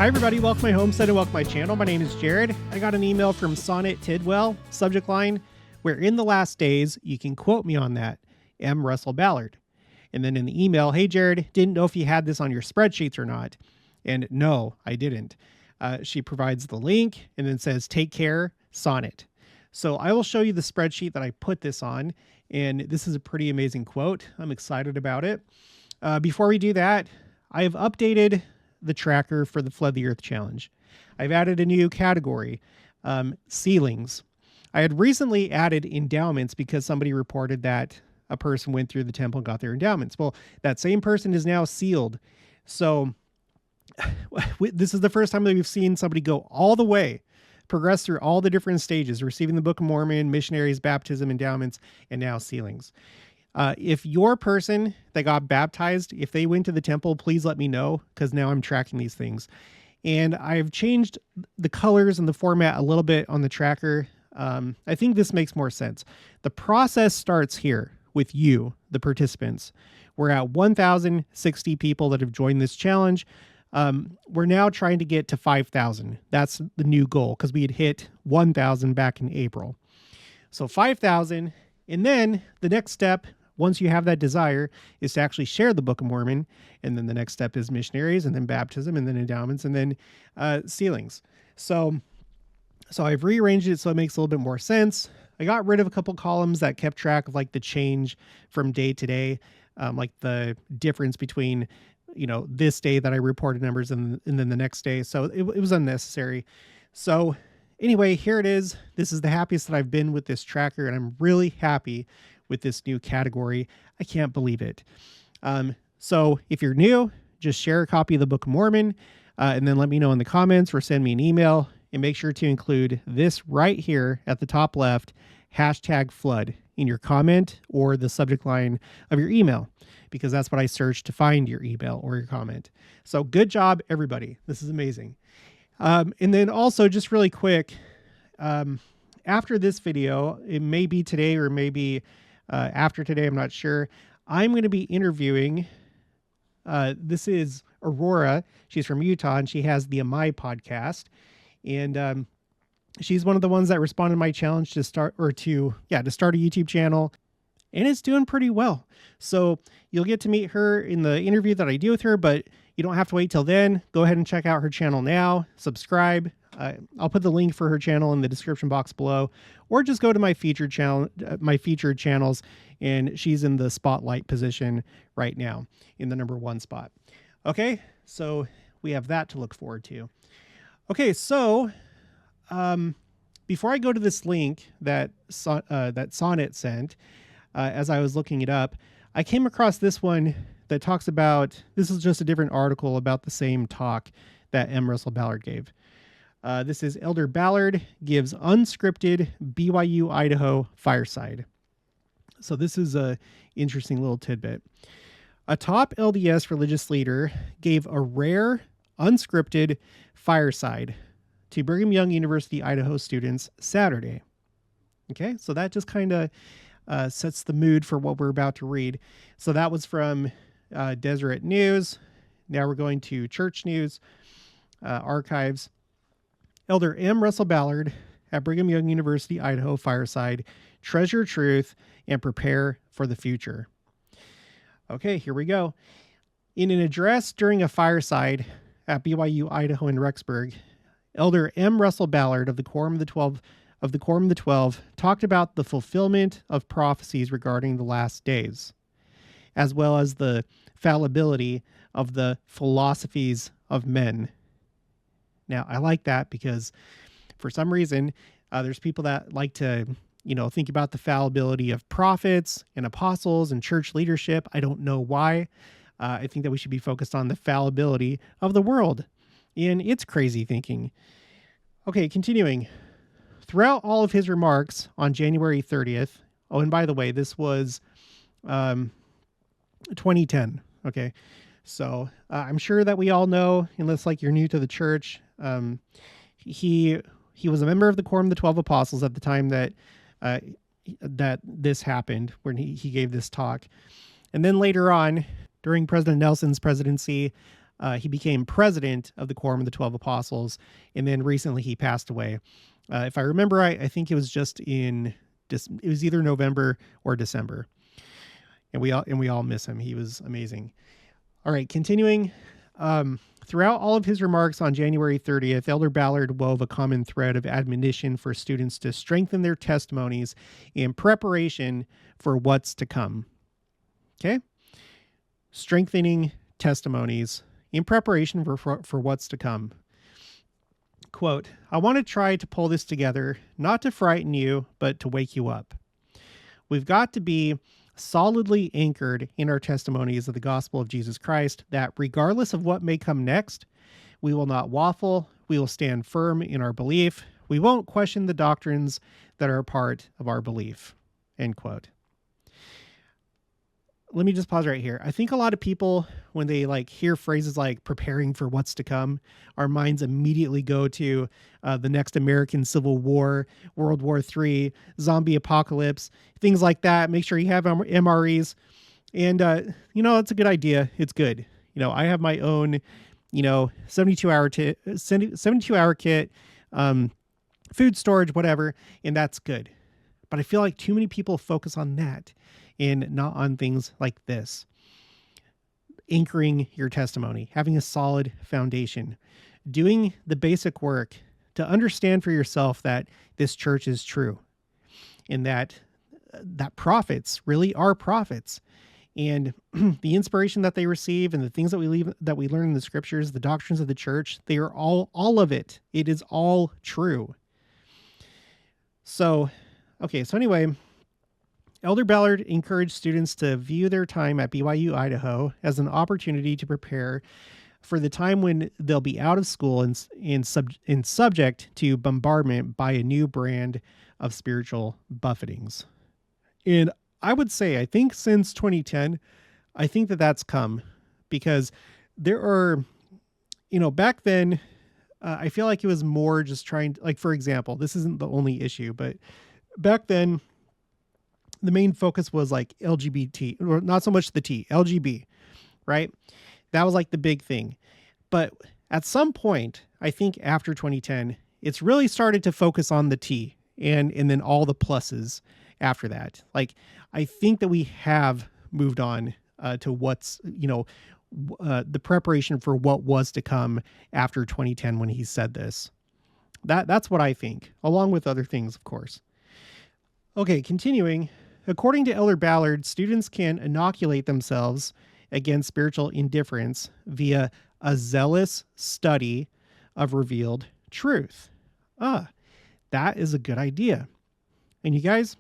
Hi everybody, welcome to my homestead and welcome to my channel. My name is Jared. I got an email from Sonnet Tidwell, subject line, where in the last days, you can quote me on that, M. Russell Ballard. And then in the email, hey Jared, didn't know if you had this on your spreadsheets or not. And no, I didn't. She provides the link and then says, take care, Sonnet. So I will show you the spreadsheet that I put this on. And this is a pretty amazing quote. I'm excited about it. Before we do that, I have updated the tracker for the Flood the Earth Challenge. I've added a new category, sealings. I had recently added endowments because somebody reported that a person went through the temple and got their endowments. Well, that same person is now sealed. So this is the first time that we've seen somebody go all the way, progress through all the different stages, receiving the Book of Mormon, missionaries, baptism, endowments, and now sealings. If your person that got baptized, if they went to the temple, please let me know, because now I'm tracking these things. And I've changed the colors and the format a little bit on the tracker. I think this makes more sense. The process starts here with you, the participants. We're at 1,060 people that have joined this challenge. We're now trying to get to 5,000. That's the new goal, because we had hit 1,000 back in April. So 5,000. And then the next step, once you have that desire, is to actually share the Book of Mormon. And then the next step is missionaries, and then baptism, and then endowments, and then sealings. So I've rearranged it so it makes a little bit more sense. I got rid of a couple columns that kept track of like the change from day to day, like the difference between, this day that I reported numbers and then the next day. So it was unnecessary. So anyway, here it is. This is the happiest that I've been with this tracker, and I'm really happy with this new category. I can't believe it. So if you're new, just share a copy of the Book of Mormon, and then let me know in the comments or send me an email, and make sure to include this right here at the top left, #flood, in your comment or the subject line of your email, because that's what I searched to find your email or your comment. So good job, everybody. This is amazing. And then also just really quick, after this video, it may be today or maybe after today, I'm not sure. I'm going to be interviewing, this is Aurora. She's from Utah, and she has the AMAI Podcast. And she's one of the ones that responded to my challenge to start a YouTube channel. And it's doing pretty well. So you'll get to meet her in the interview that I do with her, but you don't have to wait till then. Go ahead and check out her channel now. Subscribe. I'll put the link for her channel in the description box below, or just go to my featured channels, and she's in the spotlight position right now in the #1 spot. Okay, so we have that to look forward to. Okay, so before I go to this link that Sonnet sent, as I was looking it up, I came across this one that talks about, this is just a different article about the same talk that M. Russell Ballard gave. This is Elder Ballard gives unscripted BYU Idaho fireside. So this is a interesting little tidbit. A top LDS religious leader gave a rare unscripted fireside to Brigham Young University-Idaho students Saturday. Okay, so that just kind of sets the mood for what we're about to read. So that was from Deseret News. Now we're going to Church News, Archives. Elder M. Russell Ballard at Brigham Young University-Idaho fireside, treasure truth and prepare for the future. Okay, here we go. In an address during a fireside at BYU Idaho in Rexburg, Elder M. Russell Ballard of the Quorum of the 12 talked about the fulfillment of prophecies regarding the last days, as well as the fallibility of the philosophies of men. Now, I like that because for some reason, there's people that like to, think about the fallibility of prophets and apostles and church leadership. I don't know why. I think that we should be focused on the fallibility of the world in its crazy thinking. Okay, continuing. Throughout all of his remarks on January 30th, oh, and by the way, this was 2010. Okay, so I'm sure that we all know, unless you're new to the church, he was a member of the Quorum of the 12 Apostles at the time that this happened, when he gave this talk. And then later on, during President Nelson's presidency, he became president of the Quorum of the 12 Apostles, and then recently he passed away. If I remember right, I think it was just it was either November or December. And we all miss him. He was amazing. All right, continuing. Throughout all of his remarks on January 30th, Elder Ballard wove a common thread of admonition for students to strengthen their testimonies in preparation for what's to come. Okay? Strengthening testimonies in preparation for what's to come. Quote, I want to try to pull this together, not to frighten you, but to wake you up. We've got to be solidly anchored in our testimonies of the gospel of Jesus Christ, that regardless of what may come next, we will not waffle, we will stand firm in our belief, we won't question the doctrines that are a part of our belief. End quote. Let me just pause right here. I think a lot of people, when they hear phrases like preparing for what's to come, our minds immediately go to the next American Civil War, World War III, zombie apocalypse, things like that. Make sure you have MREs. And, it's a good idea. It's good. I have my own, 72-hour kit, food storage, whatever, and that's good. But I feel like too many people focus on that and not on things like this. Anchoring your testimony, having a solid foundation, doing the basic work to understand for yourself that this church is true and that prophets really are prophets, and the inspiration that they receive and the things that we learn in the scriptures, the doctrines of the church, they are all of it. It is all true. So anyway, Elder Ballard encouraged students to view their time at BYU Idaho as an opportunity to prepare for the time when they'll be out of school and subject to bombardment by a new brand of spiritual buffetings. And I would say, I think since 2010, I think that's come, because there are, back then, I feel like it was more just trying, for example, this isn't the only issue, but back then, the main focus was LGBT, or not so much the T, LGB, right? That was the big thing. But at some point, I think after 2010, it's really started to focus on the T and then all the pluses after that. I think that we have moved on to what's, the preparation for what was to come after 2010 when he said this. That's what I think, along with other things, of course. Okay, continuing. According to Elder Ballard, students can inoculate themselves against spiritual indifference via a zealous study of revealed truth. That is a good idea. And you guys,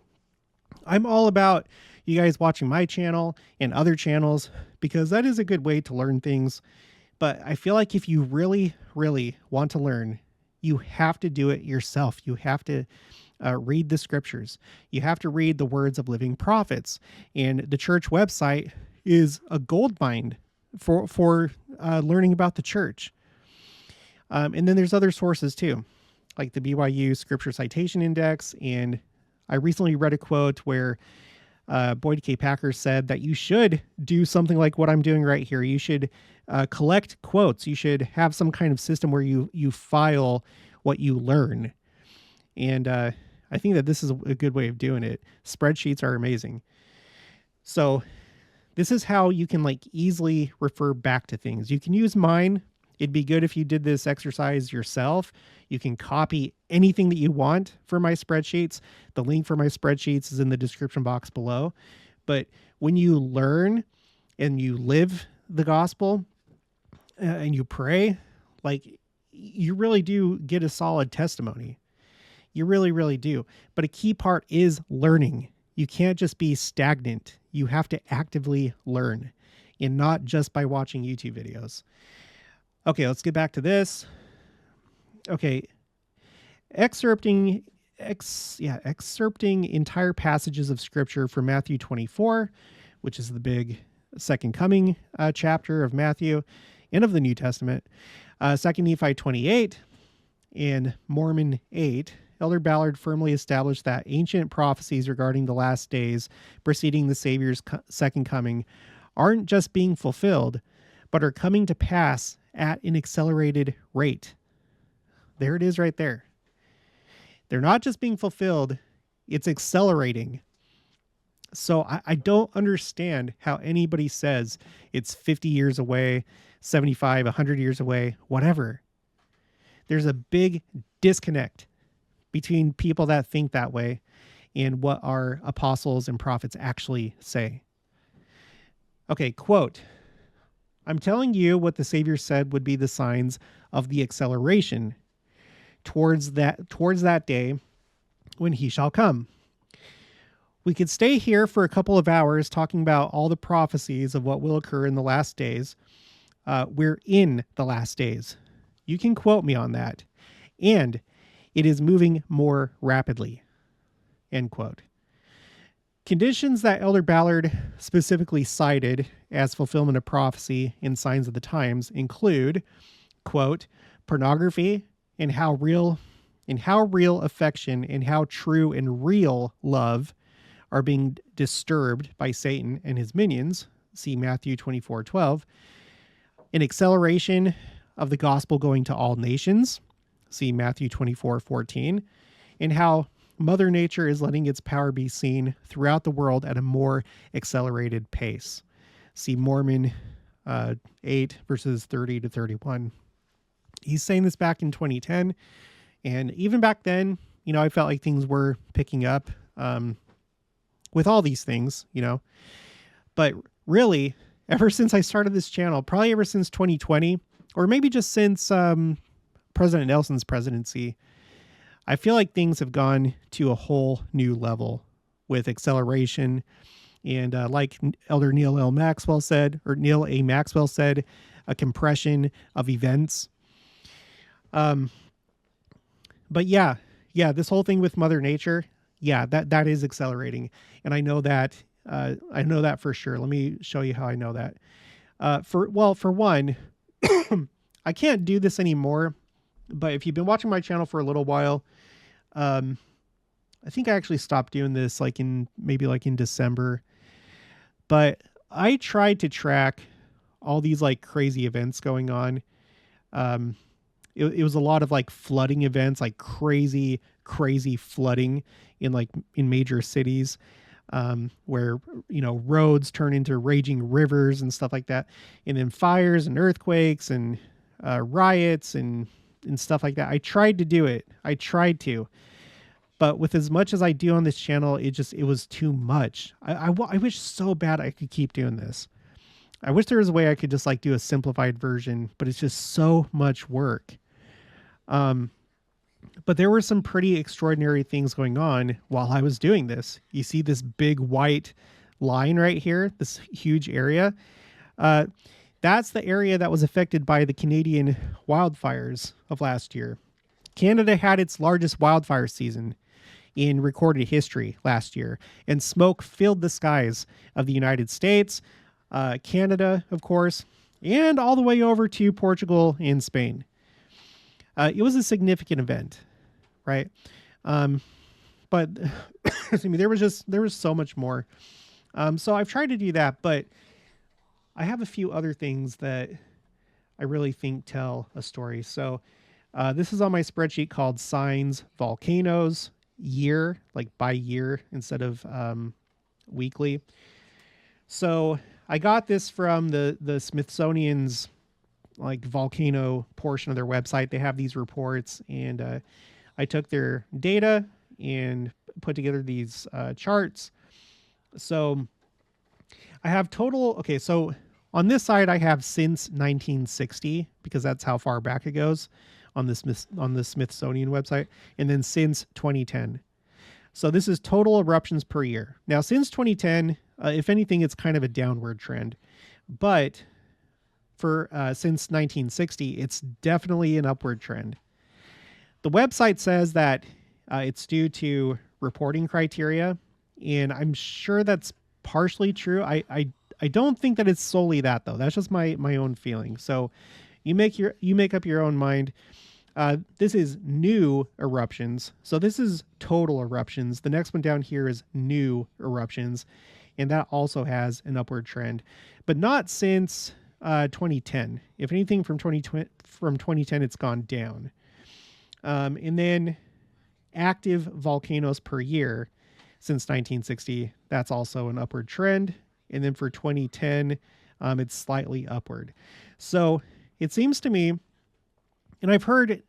I'm all about you guys watching my channel and other channels, because that is a good way to learn things. But I feel like if you really, really want to learn, you have to do it yourself. You have to read the scriptures. You have to read the words of living prophets. And the church website is a goldmine for learning about the church. And then there's other sources too, like the BYU Scripture Citation Index. And I recently read a quote where Boyd K. Packer said that you should do something like what I'm doing right here. You should collect quotes. You should have some kind of system where you file what you learn. And I think that this is a good way of doing it. Spreadsheets are amazing. So this is how you can easily refer back to things. You can use mine. It'd be good if you did this exercise yourself. You can copy anything that you want for my spreadsheets. The link for my spreadsheets is in the description box below. But when you learn and you live the gospel and you pray, you really do get a solid testimony. You really, really do. But a key part is learning. You can't just be stagnant. You have to actively learn, and not just by watching YouTube videos. Okay, let's get back to this. Okay, excerpting entire passages of scripture from Matthew 24, which is the big second coming chapter of Matthew and of the New Testament. 2 Nephi 28 and Mormon 8. Elder Ballard firmly established that ancient prophecies regarding the last days preceding the Savior's second coming aren't just being fulfilled, but are coming to pass at an accelerated rate. There it is right there. They're not just being fulfilled, it's accelerating. So I don't understand how anybody says it's 50 years away, 75, 100 years away, whatever. There's a big disconnect between people that think that way and what our apostles and prophets actually say. Okay, quote, I'm telling you what the Savior said would be the signs of the acceleration towards that day when he shall come. We could stay here for a couple of hours talking about all the prophecies of what will occur in the last days. We're in the last days. You can quote me on that. And it is moving more rapidly. End quote. Conditions that Elder Ballard specifically cited as fulfillment of prophecy in Signs of the Times include, quote, pornography and how real affection and how true and real love are being disturbed by Satan and his minions. See Matthew 24:12. An acceleration of the gospel going to all nations. See Matthew 24:14. And how Mother Nature is letting its power be seen throughout the world at a more accelerated pace. See Mormon 8 verses 30 to 31. He's saying this back in 2010. And even back then, I felt like things were picking up with all these things, But really, ever since I started this channel, probably ever since 2020, or maybe just since President Nelson's presidency, I feel like things have gone to a whole new level with acceleration. And like Elder Neil A. Maxwell said, a compression of events. But yeah, this whole thing with Mother Nature, that is accelerating. And I know that for sure. Let me show you how I know that. For one, I can't do this anymore, but if you've been watching my channel for a little while, I think I actually stopped doing this in December, but I tried to track all these crazy events going on. It was a lot of flooding events, crazy flooding in major cities, where, roads turn into raging rivers and stuff like that. And then fires and earthquakes and riots and stuff like that. I tried to do it. But with as much as I do on this channel, it was too much. I wish so bad I could keep doing this. I wish there was a way I could just do a simplified version, but it's just so much work. But there were some pretty extraordinary things going on while I was doing this. You see this big white line right here, this huge area. That's the area that was affected by the Canadian wildfires of last year. Canada had its largest wildfire season in recorded history last year, and smoke filled the skies of the United States, Canada, of course, and all the way over to Portugal and Spain. It was a significant event, right? But there was so much more. So I've tried to do that, but I have a few other things that I really think tell a story. So this is on my spreadsheet called Signs, Volcanoes, Year, by year instead of weekly. So I got this from the Smithsonian's volcano portion of their website. They have these reports, and I took their data and put together these charts. So I have total. Okay, so on this side I have since 1960 because that's how far back it goes on the Smithsonian website, and then since 2010. So this is total eruptions per year. Now since 2010, if anything, it's kind of a downward trend, but for since 1960, it's definitely an upward trend. The website says that it's due to reporting criteria, and I'm sure that's partially true. I don't think that it's solely that, though. That's just my own feeling. So you make up your own mind. This is new eruptions. So this is total eruptions. The next one down here is new eruptions, and that also has an upward trend, but not since 2010. If anything from 2010, it's gone down. And then active volcanoes per year since 1960, that's also an upward trend. And then for 2010, it's slightly upward. So it seems to me, and I've heard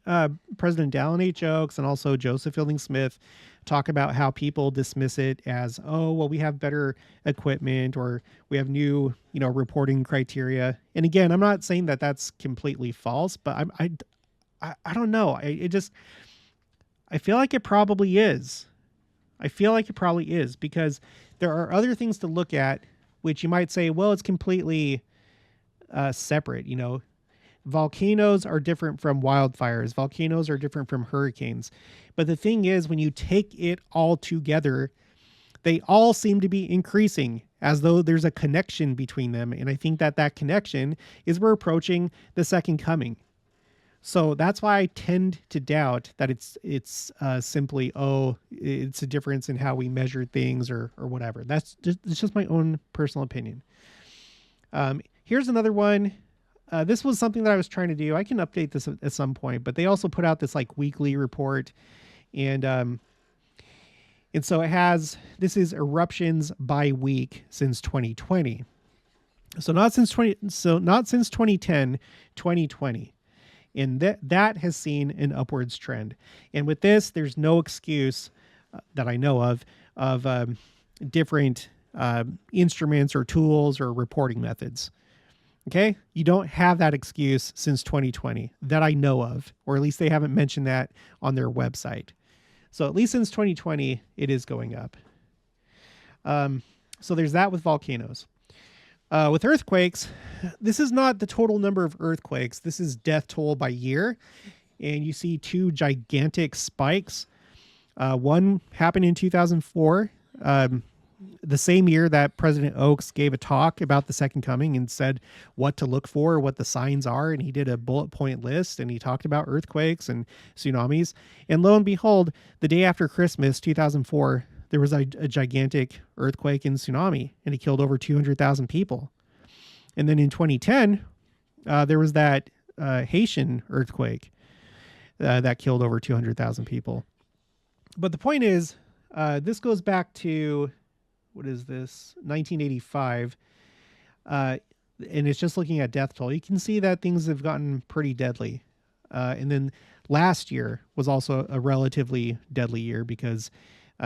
President Dallenate jokes and also Joseph Fielding Smith talk about how people dismiss it as, oh, well, we have better equipment or we have new, reporting criteria. And again, I'm not saying that that's completely false, but I don't know. I feel like it probably is. I feel like it probably is because there are other things to look at, which you might say, well, it's completely separate. Volcanoes are different from wildfires. Volcanoes are different from hurricanes. But the thing is, when you take it all together, they all seem to be increasing as though there's a connection between them. And I think that connection is we're approaching the second coming. So that's why I tend to doubt that it's simply, it's a difference in how we measure things or whatever. It's just my own personal opinion. Here's another one. This was something that I was trying to do. I can update this at some point, but they also put out this like weekly report. And so this is eruptions by week since 2020. So not since 2010, 2020. And that has seen an upwards trend. And with this, there's no excuse that I know of different instruments or tools or reporting methods. Okay? You don't have that excuse since 2020 that I know of, or at least they haven't mentioned that on their website. So at least since 2020, it is going up. So there's that with volcanoes. With earthquakes, this is not the total number of earthquakes. This is death toll by year. And you see two gigantic spikes. One happened in 2004, the same year that President Oaks gave a talk about the second coming and said what to look for, what the signs are. And he did a bullet point list and he talked about earthquakes and tsunamis. And lo and behold, the day after Christmas, 2004, there was a gigantic earthquake and tsunami, and it killed over 200,000 people. And then in 2010, there was that Haitian earthquake that killed over 200,000 people. But the point is, this goes back to, 1985. And it's just looking at death toll. You can see that things have gotten pretty deadly. And then last year was also a relatively deadly year because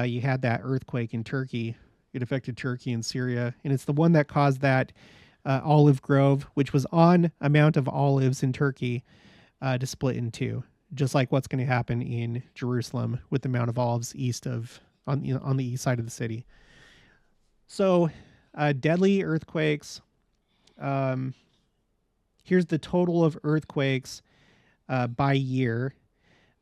you had that earthquake in Turkey. It affected Turkey and Syria. And it's the one that caused that olive grove, which was on amount of olives in Turkey, to split in two. Just like what's going to happen in Jerusalem with the Mount of Olives on the east side of the city. So deadly earthquakes. Here's the total of earthquakes by year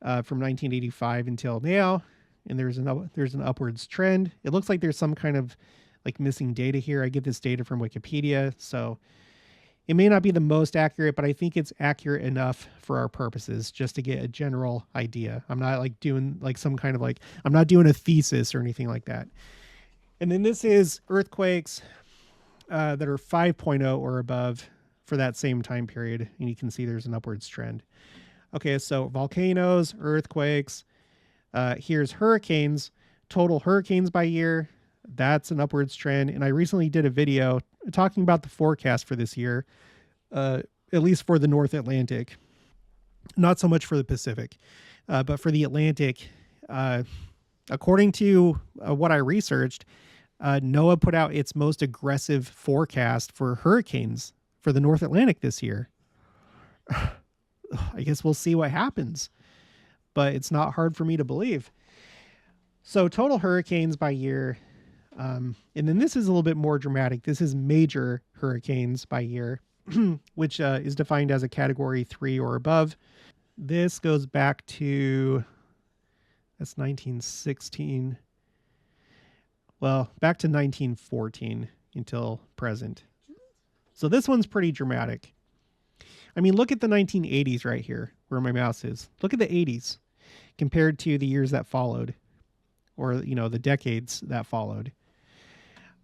from 1985 until now. And there's an upwards trend. It looks like there's some kind of like missing data here. I get this data from Wikipedia, so it may not be the most accurate, but I think it's accurate enough for our purposes just to get a general idea. I'm not like doing like some kind of like, I'm not doing a thesis or anything like that. And then this is earthquakes that are 5.0 or above for that same time period. And you can see there's an upwards trend. Okay, so volcanoes, earthquakes. Here's hurricanes, total hurricanes by year. That's an upwards trend. And I recently did a video talking about the forecast for this year, at least for the North Atlantic, not so much for the Pacific, but for the Atlantic. According to what I researched, NOAA put out its most aggressive forecast for hurricanes for the North Atlantic this year. I guess we'll see what happens, but it's not hard for me to believe. So total hurricanes by year. And then this is a little bit more dramatic. This is major hurricanes by year, which is defined as a category 3 or above. This goes back to, that's 1916. Well, back to 1914 until present. So this one's pretty dramatic. I mean, look at the 1980s right here, where my mouse is. Look at the 80s compared to the years that followed, or, the decades that followed.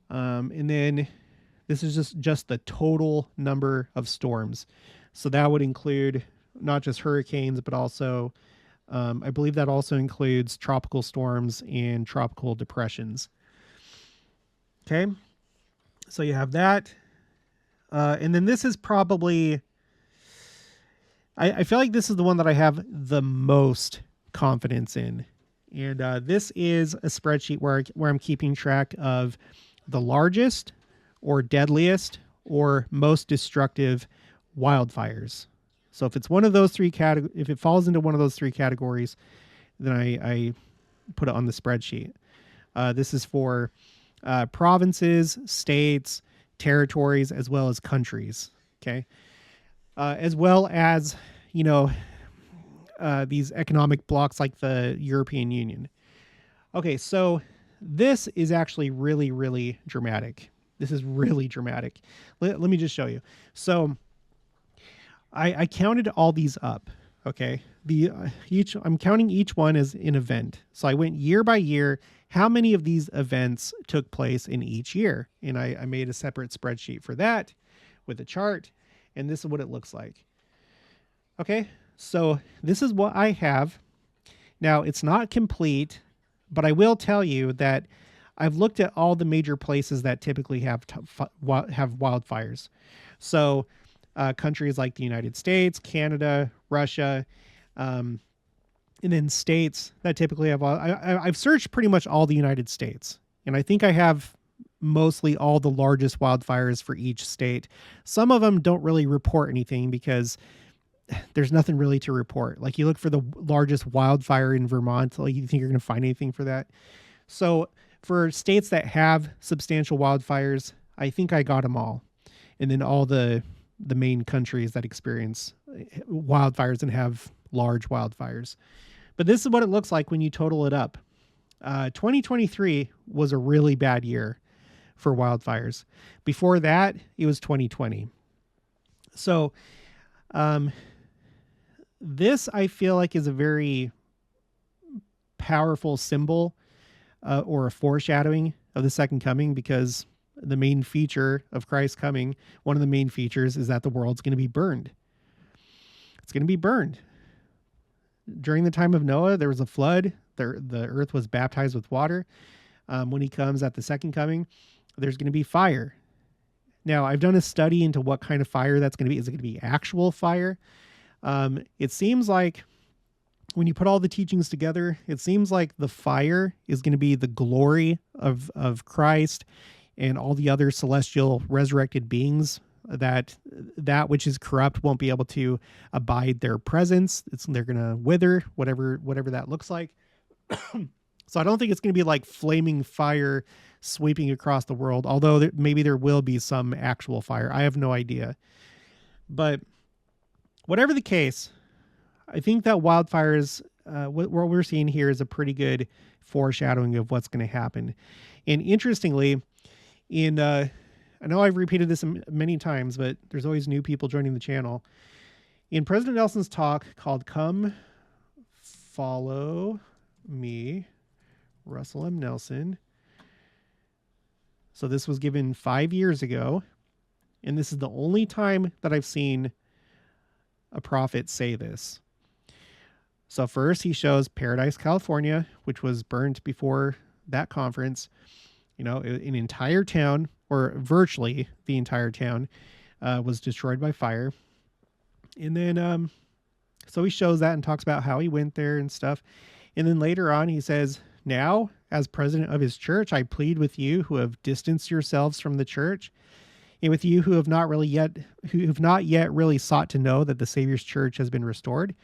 And then This is just the total number of storms. So that would include not just hurricanes, but also, I believe that also includes tropical storms and tropical depressions. Okay. So you have that. And then this is probably, I feel like this is the one that I have the most confidence in. And this is a spreadsheet where I'm keeping track of the largest or deadliest or most destructive wildfires. So if it's one of those three if it falls into one of those three categories, then I put it on the spreadsheet. This is for provinces, states, territories, as well as countries. Okay. As well as, these economic blocks like the European Union. Okay. So this is actually really, really dramatic. This is really dramatic. Let me just show you. So I counted all these up. Okay. I'm counting each one as an event. So I went year by year, how many of these events took place in each year. And I made a separate spreadsheet for that with a chart. And this is what it looks like. Okay. So this is what I have. Now it's not complete, but I will tell you that I've looked at all the major places that typically have wildfires. So countries like the United States, Canada, Russia, and then states that typically have, I've searched pretty much all the United States, and I think I have mostly all the largest wildfires for each state. Some of them don't really report anything because there's nothing really to report. Like you look for the largest wildfire in Vermont, like you think you're going to find anything for that. So for states that have substantial wildfires, I think I got them all. And then all the main countries that experience wildfires and have large wildfires. But this is what it looks like when you total it up. 2023 was a really bad year for wildfires. Before that, it was 2020. So this, I feel like, is a very powerful symbol or a foreshadowing of the second coming, because the main feature of Christ's coming, one of the main features is that the world's going to be burned. It's going to be burned. During the time of Noah, there was a flood. The earth was baptized with water. When he comes at the second coming, there's going to be fire. Now, I've done a study into what kind of fire that's going to be. Is it going to be actual fire? It seems like when you put all the teachings together, it seems like the fire is going to be the glory of Christ and all the other celestial resurrected beings, that which is corrupt won't be able to abide their presence. They're going to wither, whatever that looks like. So I don't think it's going to be like flaming fire sweeping across the world, although maybe there will be some actual fire. I have no idea. But whatever the case, I think that wildfires, what we're seeing here is a pretty good foreshadowing of what's going to happen. And interestingly, I know I've repeated this many times, but there's always new people joining the channel. In President Nelson's talk called Come Follow Me, Russell M. Nelson. So this was given 5 years ago. And this is the only time that I've seen a prophet say this. So first he shows Paradise, California, which was burnt before that conference. An entire town, or virtually the entire town, was destroyed by fire. And then, so he shows that and talks about how he went there and stuff. And then later on, he says, now, as president of his church, I plead with you who have distanced yourselves from the church, and with you who have not yet really sought to know that the Savior's church has been restored.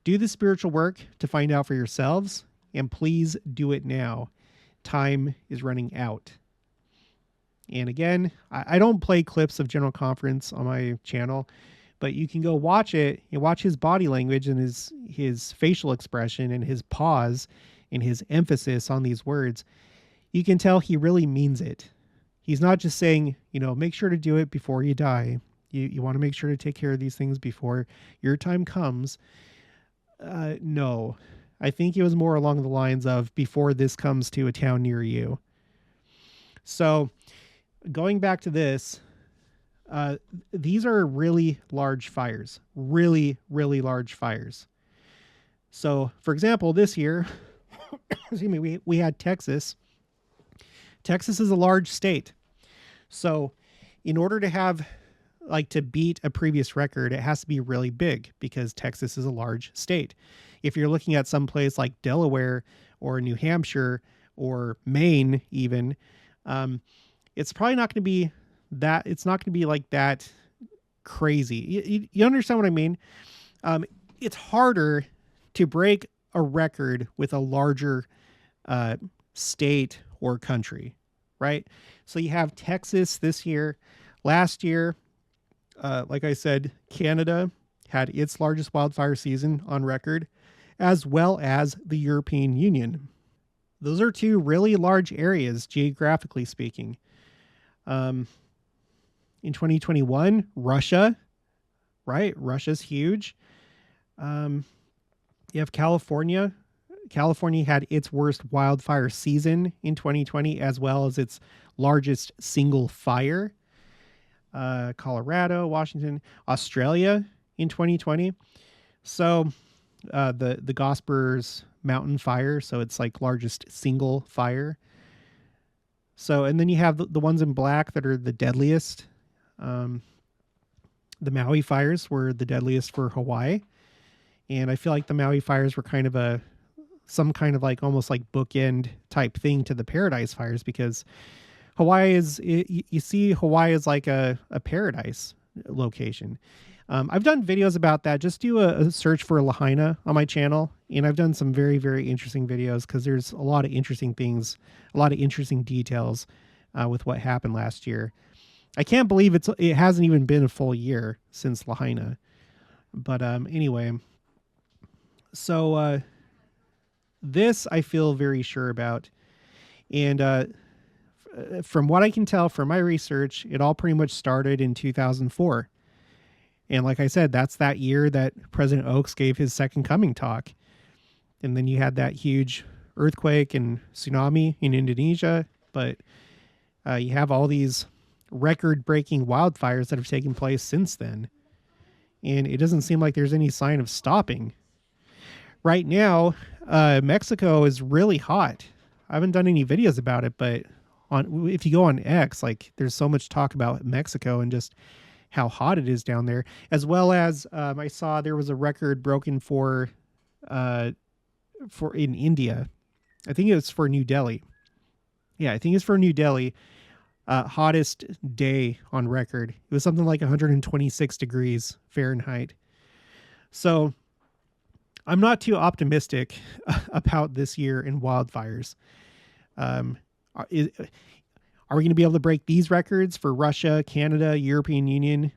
Do the spiritual work to find out for yourselves, and please do it now. Time is running out. And again, I don't play clips of General Conference on my channel, but you can go watch it and watch his body language and his facial expression and his pause and his emphasis on these words. You can tell he really means it. He's not just saying, make sure to do it before you die. You want to make sure to take care of these things before your time comes. No, I think it was more along the lines of before this comes to a town near you. So going back to this, these are really large fires, really, really large fires. So, for example, this year, excuse me, we had Texas. Texas is a large state. So, in order to have, like, to beat a previous record, it has to be really big because Texas is a large state. If you're looking at some place like Delaware or New Hampshire or Maine, even, it's probably not going to be that, it's not going to be like that crazy. You understand what I mean? It's harder to break a record with a larger state or country, right? So you have Texas this year. Last year, like I said, Canada had its largest wildfire season on record, as well as the European Union. Those are two really large areas, geographically speaking. In 2021, Russia, right? Russia's huge. You have California. California had its worst wildfire season in 2020, as well as its largest single fire. Colorado, Washington, Australia in 2020. So the Gospers Mountain Fire, so it's like largest single fire. So, and then you have the ones in black that are the deadliest. The Maui fires were the deadliest for Hawaii. And I feel like the Maui fires were kind of some kind of like almost like bookend type thing to the Paradise fires, because Hawaii is, you see Hawaii is like a paradise location. I've done videos about that. Just do a search for Lahaina on my channel. And I've done some very, very interesting videos because there's a lot of interesting things, a lot of interesting details with what happened last year. I can't believe it hasn't even been a full year since Lahaina. But anyway, so this I feel very sure about. And from what I can tell from my research, it all pretty much started in 2004. And like I said, that's that year that President Oaks gave his second coming talk. And then you had that huge earthquake and tsunami in Indonesia. But you have all these record-breaking wildfires that have taken place since then. And it doesn't seem like there's any sign of stopping. Right now, Mexico is really hot. I haven't done any videos about it, but if you go on X, like there's so much talk about Mexico and just how hot it is down there, as well as I saw there was a record broken for in India. I think it was for New Delhi. Yeah, I think it's for New Delhi. Hottest day on record. It was something like 126 degrees Fahrenheit. So I'm not too optimistic about this year in wildfires. Are we going to be able to break these records for Russia, Canada, European Union,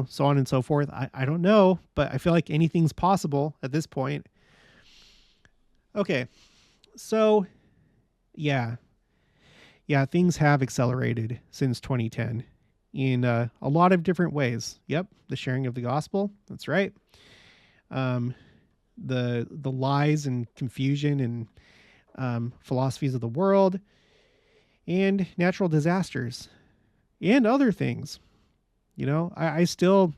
so on and so forth? I don't know, but I feel like anything's possible at this point. Okay. So yeah, things have accelerated since 2010 in a lot of different ways. Yep. The sharing of the gospel. That's right. The lies and confusion and philosophies of the world, and natural disasters and other things. I still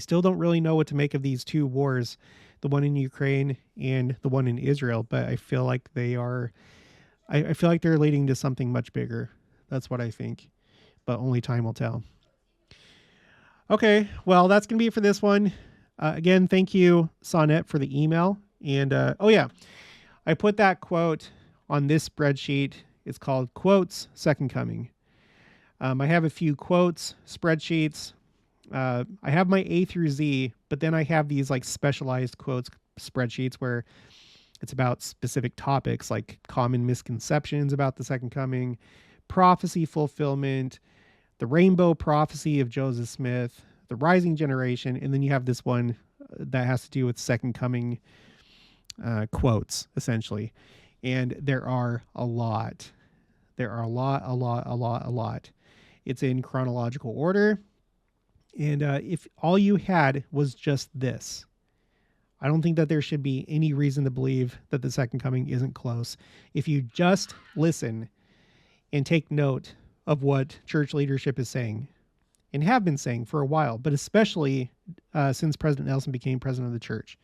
don't really know what to make of these two wars, the one in Ukraine and the one in Israel, but I feel like I feel like they're leading to something much bigger. That's what I think, but only time will tell. Okay. Well, that's going to be it for this one. Again, thank you, Sonnet, for the email. And, I put that quote on this spreadsheet. It's called Quotes Second Coming. I have a few quotes spreadsheets. I have my A through Z, but then I have these like specialized quotes spreadsheets where it's about specific topics like common misconceptions about the second coming, prophecy fulfillment, the rainbow prophecy of Joseph Smith, the rising generation, and then you have this one that has to do with second coming quotes, essentially. And there are a lot. There are a lot. It's in chronological order. And if all you had was just this, I don't think that there should be any reason to believe that the second coming isn't close. If you just listen and take note of what church leadership is saying and have been saying for a while, but especially since President Nelson became president of the church.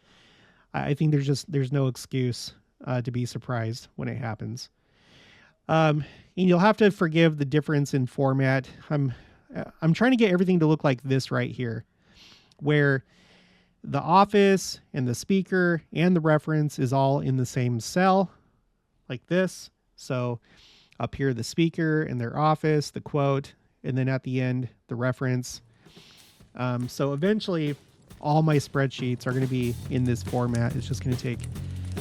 I think there's no excuse to be surprised when it happens. And you'll have to forgive the difference in format. I'm trying to get everything to look like this right here, where the office and the speaker and the reference is all in the same cell, like this. So up here, the speaker and their office, the quote, and then at the end, the reference. So eventually, all my spreadsheets are going to be in this format. It's just going to take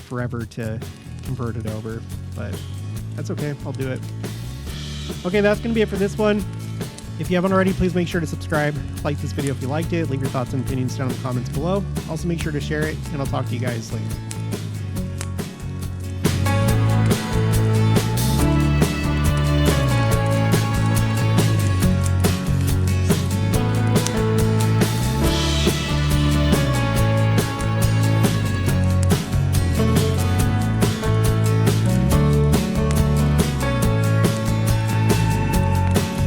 forever to convert it over, but that's okay. I'll do it. Okay, that's going to be it for this one. If you haven't already, please make sure to subscribe, like this video if you liked it, leave your thoughts and opinions down in the comments below. Also make sure to share it, and I'll talk to you guys later.